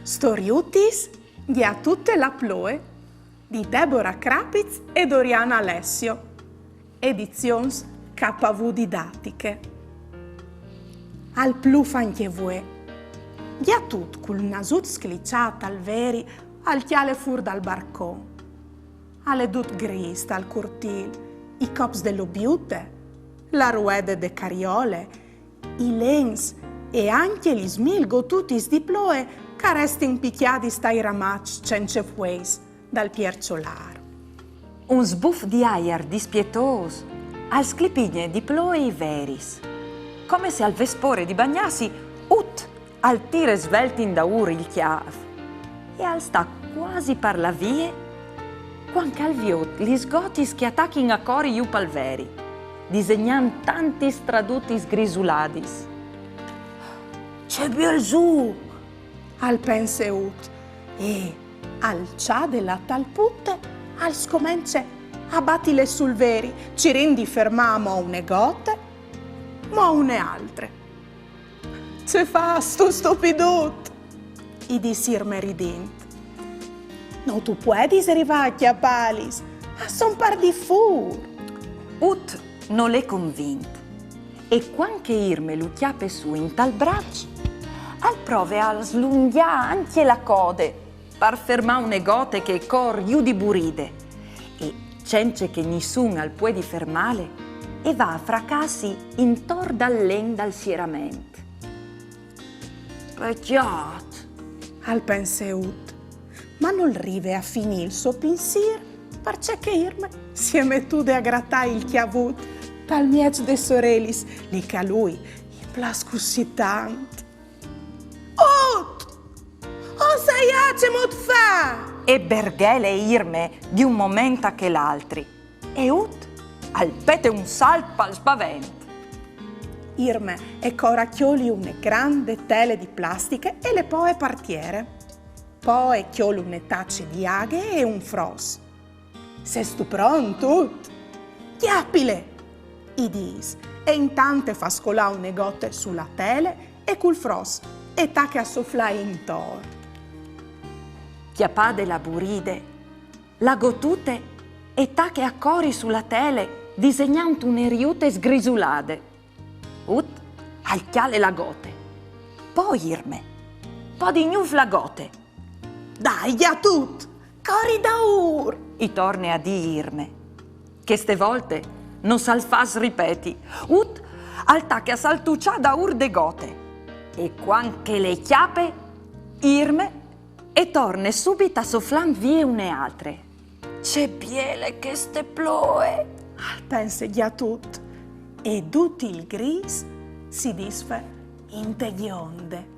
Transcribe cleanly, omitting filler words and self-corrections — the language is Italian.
Storiutis di a tutte la ploe di Deborah Krapitz e Doriana Alessio, edizions KV Didattiche. Al plu fanche vue, di a tut cul nasut sclicciat al veri al chiale fur dal barcon, alle dut gris dal curtil, i cops dell'obiute, la ruede de cariole, i lens e anche gli smilgo tutis di ploe che restin picchiati stai ramac cence fueis dal pierciolaro. Un sbuff di aer dispietos, al sclipigne di ploe i veris, come se al vespore di bagnassi ut al tire sveltin da ur il chiav, e al sta quasi par la vie, quanche al viot gli sgotis che attachin a cori iu palveri, disegnan tanti stradutis grisuladis. C'è Belzù! Al penseut e al cia della talputte al scomence a battile sul veri, ci rendi fermamo une gote, ma une altre. Ce fa sto stupidut, i disir ridint. No tu puedis rivacchia palis, a son par di fur. Ut non l'è convint, e quanche irme lu chiappe su in tal braccio, al prove a slunghia anche la code, par ferma une gote che cor iu di buride, e cence che nissun al puedi fermale, e va a fracassi intor dall'en dal sierament. Pecciat, al penseut, ma non rive a finì il suo pensier, perché che irme si è mettude a grattai il chiavut dal miec de sorelis, li che a lui i plascussi tant. O sai acemot fa! E berghele irme di un momento a che l'altri, e ut al pete un salto al spavento. Irme e coracchioli une grande tele di plastiche e le poe partiere. Poi chioli une tacce di aghe e un fros. Sei stu pronto? Chiappile! I dis, e intanto fa scolà une gote sulla tele e col fros e tacche a sofflare intorno. Chiappade la buride, la gotute e tacche a cori sulla tele disegnant une riute sgrisulade. Ut al chiale la gote. Poi irme, po di gnuf la gote. Dai, a tut! Cori da ur! I torne a di irme, che ste volte non sal fas ripeti. Ut al tacche a saltuccia da ur de gote. E quanche le chiappe, irme, e torne subito a sofflan vie une altre. C'è biele che ste ploe! Al pense a tut, e tutti il gris si disfe in te gionde.